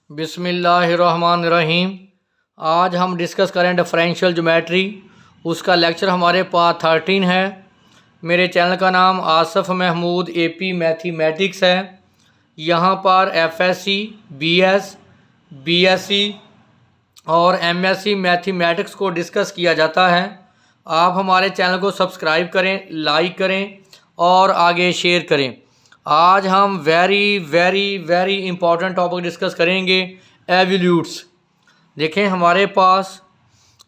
बिस्मिल्लाहिर्रहमानिर्रहीम। आज हम डिस्कस करें डिफरेंशियल ज्योमेट्री। उसका लेक्चर हमारे पास 13 है। मेरे चैनल का नाम आसफ़ महमूद AP मैथमेटिक्स है। यहाँ पर FSC, BS, BSc और MSc मैथमेटिक्स को डिस्कस किया जाता है। आप हमारे चैनल को सब्सक्राइब करें, लाइक करें और आगे शेयर करें। आज हम very very very important topic discuss करेंगे, एवोल्यूट्स। देखें, हमारे पास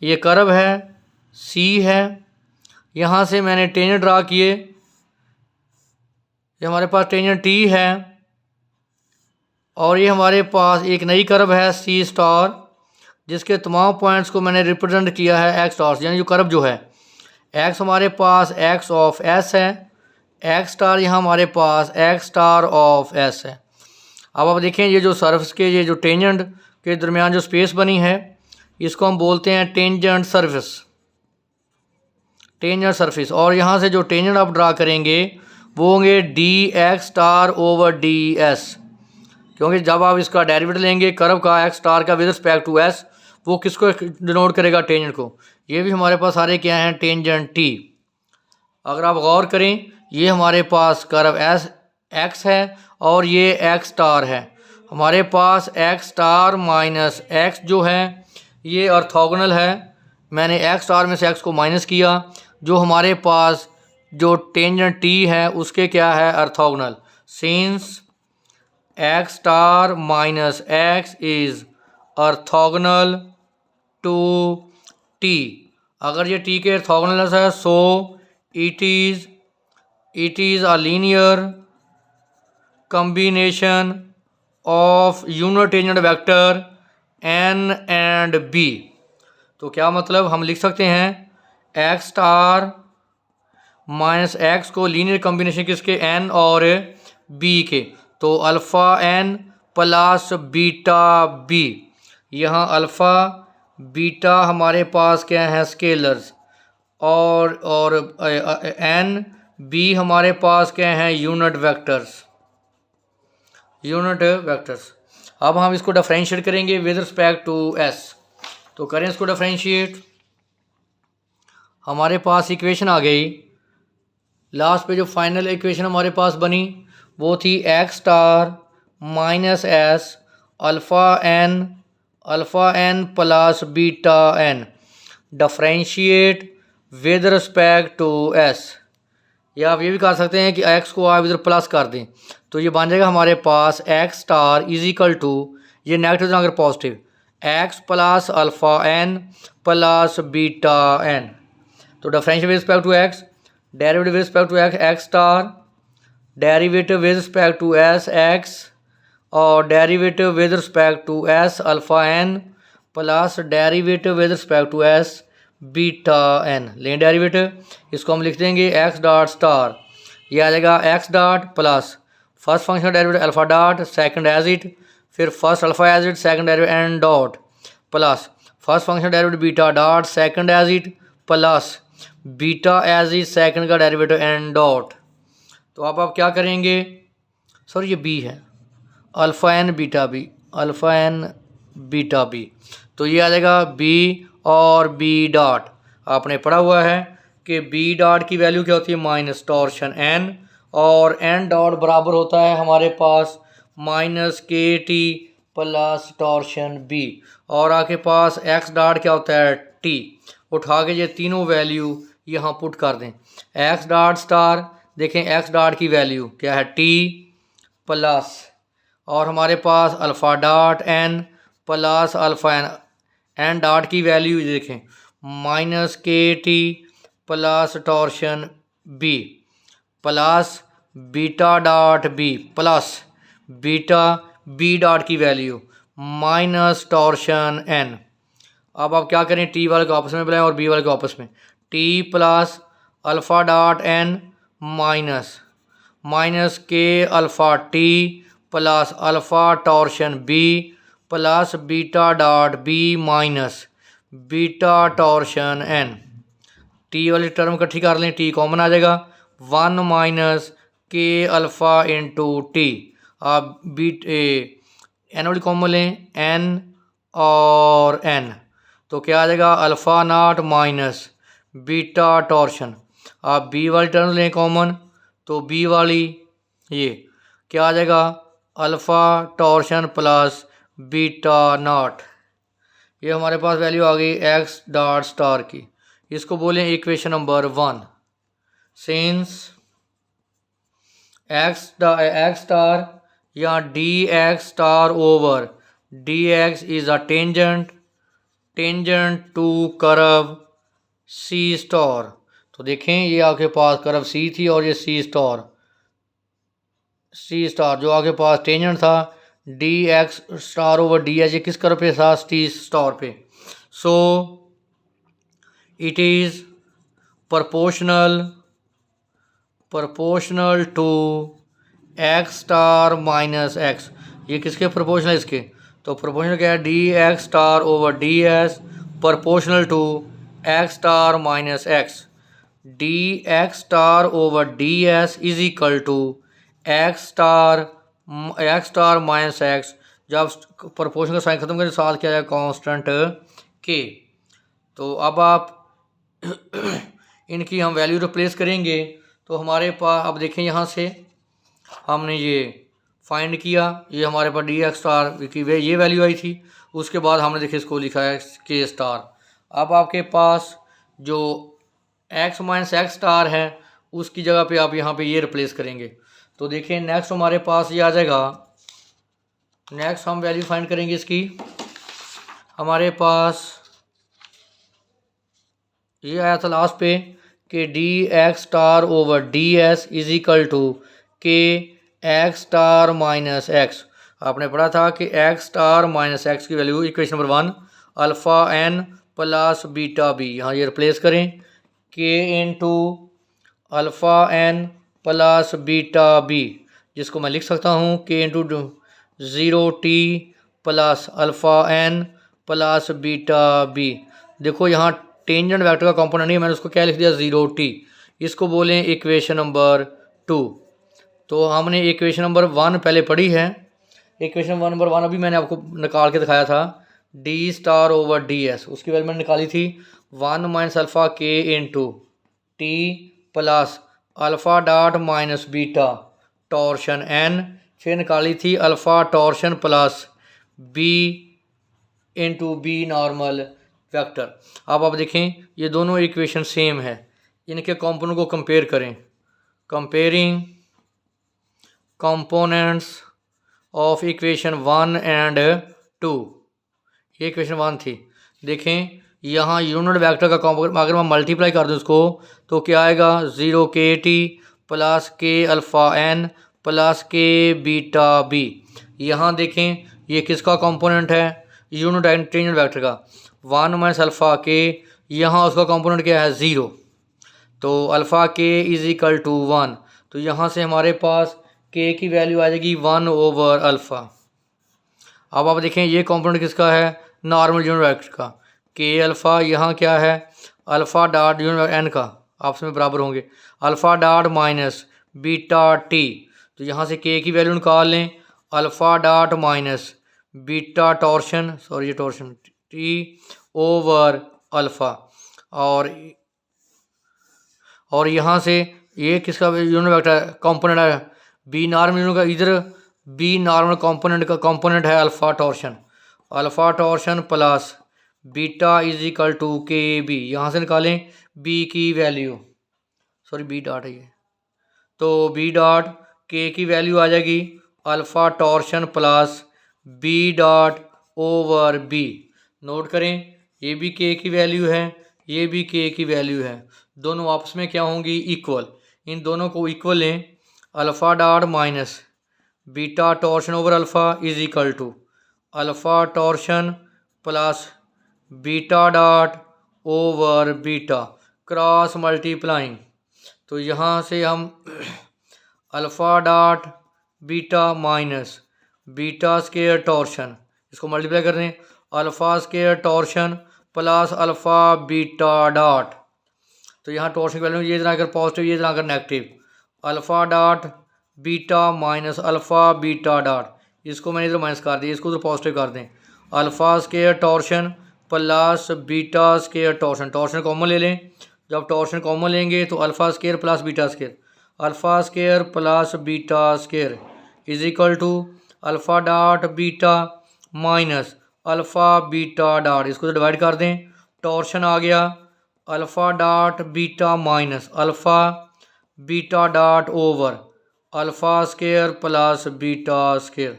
ये कर्व है, C है। यहाँ से मैंने टेंजेंट ड्रा किए। ये हमारे पास टेंजेंट T है और ये हमारे पास एक नई कर्व है C स्टार, जिसके तमाम पॉइंट्स को मैंने रिप्रेजेंट किया है X स्टार, यानी जो कर्व जो है X हमारे पास X ऑफ S है, X स्टार यहाँ हमारे पास X स्टार ऑफ S है। अब आप देखें, ये जो सरफेस के ये जो टेंजेंट के दरमियान जो स्पेस बनी है, इसको हम बोलते हैं टेंजेंट सरफेस, टेंजेंट सरफेस। और यहाँ से जो टेंजेंट आप ड्रा करेंगे वो होंगे DX स्टार ओवर DS, क्योंकि जब आप इसका डेरिवेटिव लेंगे कर्व का X स्टार का विद रिस्पेक्ट टू S, वो किसको डिनोट करेगा? टेंजेंट को। ये भी हमारे पास सारे क्या हैं? Tangent T। अगर आप गौर करें, ये हमारे पास कर्व X है और ये X स्टार है। हमारे पास X स्टार माइनस X जो है ये ऑर्थोगोनल है। मैंने X स्टार में से X को माइनस किया। जो हमारे पास जो टेंजेंट T है उसके क्या है? Orthogonal. Since X star minus X is orthogonal to T। अगर ये T के ऑर्थोगोनल है, सो it is a linear combination of unit tangent vector n and b। तो क्या मतलब? हम लिख सकते हैं X स्टार माइनस X को लीनियर कॉम्बिनेशन किसके? n और b के। तो alpha n plus beta b। यहाँ अल्फ़ा बीटा हमारे पास क्या है? स्केलर्स। और n b हमारे पास क्या है? Unit vectors, unit vectors. अब हम इसको डिफरेंशिएट करेंगे विद रिस्पेक्ट टू s। तो करें इसको डिफरेंशिएट। हमारे पास इक्वेशन आ गई। लास्ट पे जो फाइनल इक्वेशन हमारे पास बनी वो थी X star minus S alpha n plus beta n differentiate with respect to S। या आप ये भी कर सकते हैं कि X को आप इधर प्लस कर दें, तो ये बन जाएगा हमारे पास X star is equal to, ये नेगेटिव अगर positive, X plus alpha n plus beta n। तो differentiate with respect to X, derivative with respect to X star, derivative with respect to S X और derivative with respect to S alpha n plus derivative with respect to S beta n। लें derivative, इसको हम लिख देंगे X dot star. ये आ जाएगा X dot plus first function derivative alpha dot second as it, फिर first alpha as it second derivative n dot plus first function derivative beta dot second as it plus beta as it second का derivative n dot. तो अब आप क्या करेंगे? Sorry, ये b है, alpha n beta b, alpha n beta b। तो ये आ जाएगा b और b डॉट। आपने पढ़ा हुआ है कि b डॉट की वैल्यू क्या होती है? माइनस टॉर्शन n, और n डॉट बराबर होता है हमारे पास minus KT plus torsion b। और आपके पास x डॉट क्या होता है? t। उठा के ये तीनों वैल्यू यहाँ पुट कर दें। x डॉट स्टार, देखें x डॉट की वैल्यू क्या है? t प्लस, और हमारे पास alpha dot n plus alpha n dot की वैल्यू देखें minus KT plus torsion b plus beta dot b plus beta b dot की वैल्यू माइनस टॉर्शन n। अब आप क्या करें? t वाले को आपस में बुलाएं और b वाले को आपस में। t plus alpha dot n minus k alpha t plus alpha torsion b plus beta dot b minus beta torsion n। t वाली टर्म इकट्ठी कर लें, t कॉमन आ जाएगा, 1 minus k alpha into T. आप एन वाली common लें, N और N, तो क्या आ जाएगा alpha not minus beta torsion. आप बी वाली टर्म लें कॉमन, तो बी वाली ये क्या आ जाएगा alpha torsion plus beta not. ये हमारे पास वैल्यू आ गई एक्स डॉट स्टार की। इसको बोलें equation number 1। Since X star या D x star over D X is a tangent to curve C star. तो देखें ये आपके पास कर्व सी थी और ये सी स्टार जो आपके पास टेंजेंट था d x star over d h, ये किस कर्व पे था सी स्टार पे। So it is proportional to x star minus x. ये किसके प्रोपोर्शनल है इसके, तो प्रोपोर्शनल क्या है d x star over D s proportional to x star minus x. D x star over D s is equal to x star minus x. जब proportional का sign खत्म करें साथ क्या है कांस्टेंट के। तो अब आप इनकी हम वैल्यू रिप्लेस करेंगे तो हमारे पास अब देखें यहाँ से हमने ये फाइंड किया, ये हमारे पास डी एक्स स्टार की ये वैल्यू आई थी। उसके बाद हमने देखिए इसको लिखा है के स्टार। अब आपके पास जो एक्स माइनस एक्स स्टार है उसकी जगह पे आप यहाँ पे ये रिप्लेस करेंगे। तो देखिए नेक्स्ट हमारे पास ये आ जाएगा, नेक्स्ट हम वैल्यू फाइंड करेंगे इसकी। हमारे पास ये आया था लास्ट पे कि d x star over D s is equal to k x star minus x. आपने पढ़ा था कि एक्स स्टार माइनस एक्स की value equation number 1 alpha n plus beta b. यहाँ ये रिप्लेस करें k into alpha n plus beta b, जिसको मैं लिख सकता हूँ k into 0t plus alpha n plus beta b. देखो यहाँ टेंजेंट वेक्टर का कंपोनेंट नहीं है, मैंने उसको क्या लिख दिया 0t। इसको बोलें इक्वेशन नंबर 2। तो हमने इक्वेशन नंबर 1 पहले पढ़ी है। इक्वेशन नंबर 1 अभी मैंने आपको निकाल के दिखाया था d star over D s, उसकी वैल्यू मैंने निकाली थी 1 minus alpha k into t plus alpha dot minus beta torsion n, फिर निकाली थी alpha torsion plus b into b normal vector. अब आप देखें ये दोनों इक्वेशन सेम है, इनके कंपोनेंट को कंपेयर करें। Comparing components of equation 1 and 2। ये इक्वेशन 1 थी। देखें यहाँ यूनिट वेक्टर का कंपोनेंट अगर मैं मल्टीप्लाई कर दूँ उसको तो क्या आएगा 0kt प्लस के अल्फ़ा एन प्लस के बीटा बी। यहाँ देखें ये किसका कंपोनेंट है यूनिट एंड टेंजेंट वेक्टर का 1 माइनस अल्फ़ा के, यहाँ उसका कंपोनेंट क्या है 0, तो अल्फ़ा के इज इक्वल टू 1। तो यहाँ से हमारे पास के की वैल्यू आ जाएगी 1 ओवर अल्फ़ा। अब आप देखें ये कंपोनेंट किसका है नॉर्मल यूनिट वेक्टर का के अल्फ़ा, यहाँ क्या है अल्फ़ा डॉट यूनिट एन का आपस में बराबर होंगे alpha dot minus beta t. तो यहाँ से के की वैल्यू निकाल लें alpha dot minus beta torsion ये टॉर्शन टी ओवर अल्फ़ा। और यहाँ से ये किसका यूनिट वेक्टर कंपोनेंट है बी नॉर्मल यूनिट का, इधर बी नॉर्मल कंपोनेंट का कंपोनेंट है alpha torsion plus beta is equal to k b. यहाँ से निकालें बी की वैल्यू बी डॉट है ये, तो बी डॉट के की वैल्यू आ जाएगी alpha torsion plus b dot over b. Note करें ये भी के की वैल्यू है ये भी के की वैल्यू है, दोनों आपस में क्या होंगी इक्वल। इन दोनों को इक्वल लें alpha dot minus beta torsion over alpha is equal to alpha torsion plus beta dot over beta cross multiplying. तो यहाँ से हम alpha dot beta minus beta square torsion इसको मल्टीप्लाई कर दें alpha square torsion plus alpha beta dot. तो यहाँ torsion की वैल्यू ये इतना अगर पॉजिटिव ये इतना अगर negative alpha dot beta minus alpha beta dot, इसको मैंने इधर माइनस कर दिया, इसको उधर पॉजिटिव कर दें। Alpha square torsion plus beta square torsion, torsion common ले लें। जब टॉर्शन कॉमन लेंगे तो alpha square plus beta square, alpha square plus beta square is equal to alpha dot beta minus alpha beta dot, इसको तो divide कर दें। Torsion आ गया alpha dot beta minus alpha beta dot over alpha square plus beta square.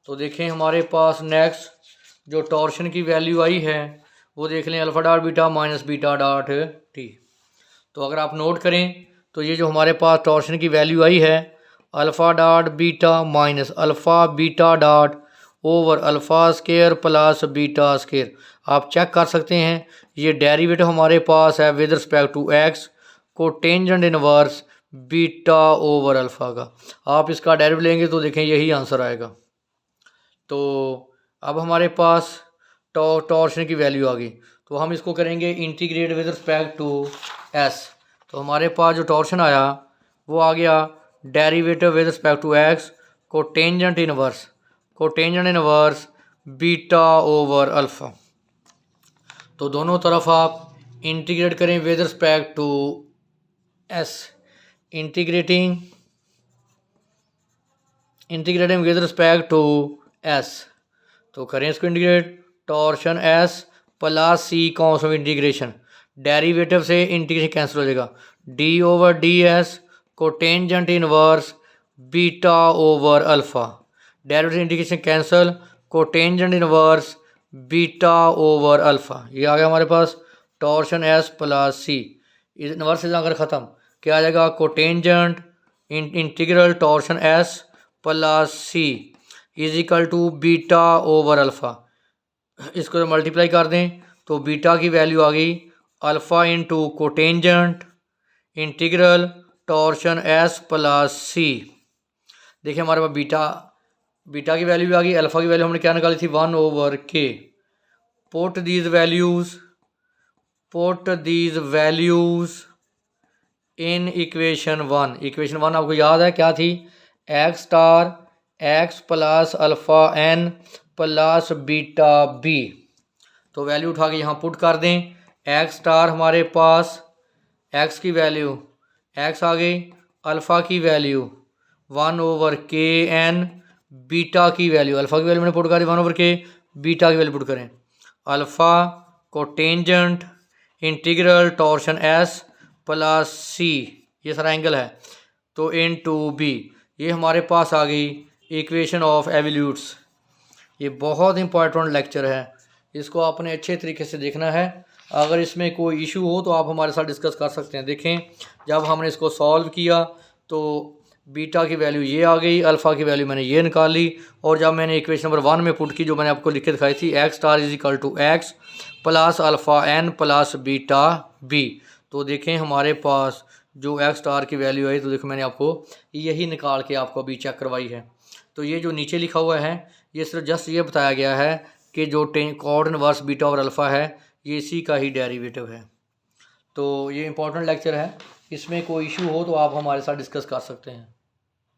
तो देखें हमारे पास नेक्स्ट जो टॉर्शन की वैल्यू आई है वो देख लें, alpha dot beta minus beta dot T. तो अगर आप नोट करें तो ये जो हमारे पास टॉर्शन की वैल्यू आई है alpha dot beta minus alpha beta dot over alpha square plus beta square, आप चेक कर सकते हैं ये डेरिवेटिव हमारे पास है विद रिस्पेक्ट टू एक्स को tangent inverse beta over alpha का। आप इसका डेरिवेटिव लेंगे तो देखें यही आंसर आएगा। तो अब हमारे पास टॉर्शन की वैल्यू आ गई, तो हम इसको करेंगे integrate with respect to S. तो हमारे पास जो टॉर्शन आया वो आ गया derivative with respect to X को tangent inverse beta over alpha. तो दोनों तरफ आप इंटीग्रेट करें with respect to S, integrating with respect to S. तो करें इसको integrate, torsion S plus C const of integration, derivative से इंटीग्रेशन कैंसिल हो जाएगा, डी ओवर डी एस को tangent inverse beta over alpha, derivative integration cancel को tangent inverse beta over alpha. ये आ गया हमारे पास torsion S plus c, inverse से जाकर ख़त्म क्या आ जाएगा, cotangent integral torsion S plus c is equal to beta over alpha. इसको तो मल्टीप्लाई कर दें तो बीटा की वैल्यू आ गई alpha into cotangent integral torsion S plus C. देखिए हमारे पास बीटा की वैल्यू भी आ गई, अल्फ़ा की वैल्यू हमने क्या निकाली थी 1 over k. Put these values in equation 1। Equation 1 आपको याद है क्या थी, x star x plus alpha n plus beta b. तो वैल्यू उठा के यहाँ पुट कर दें, एक्स स्टार हमारे पास एक्स की वैल्यू एक्स आ गई, अल्फ़ा की value 1 over k n, beta की वैल्यू अल्फ़ा की वैल्यू मैंने पुट करी 1 ओवर के, बीटा की वैल्यू पुट करें अल्फ़ा को tangent integral torsion S plus C, ये सारा एंगल है, तो इन टू बी। ये हमारे पास आ गई इक्वेशन ऑफ एवल्यूट्स। ये बहुत इंपॉर्टेंट लेक्चर है, इसको आपने अच्छे तरीके से देखना है। अगर इसमें कोई इशू हो तो आप हमारे साथ डिस्कस कर सकते हैं। देखें जब हमने इसको सॉल्व किया तो बीटा की वैल्यू ये आ गई, अल्फ़ा की वैल्यू मैंने ये निकाली, और जब मैंने इक्वेशन नंबर 1 में पुट की जो मैंने आपको लिख के दिखाई थी x star is equal to x plus alpha n plus beta b, तो देखें हमारे पास जो एक्स स्टार की वैल्यू आई, तो देखो मैंने आपको यही निकाल के आपको अभी चेक करवाई है। तो ये जो नीचे लिखा हुआ है ये सिर्फ जस्ट ये बताया गया है कि जो कॉर्ड इनवर्स बीटा और अल्फ़ा है ये इसी का ही डेरिवेटिव है। तो ये इंपॉर्टेंट लेक्चर है, इसमें कोई इशू हो तो आप हमारे साथ डिस्कस कर सकते हैं।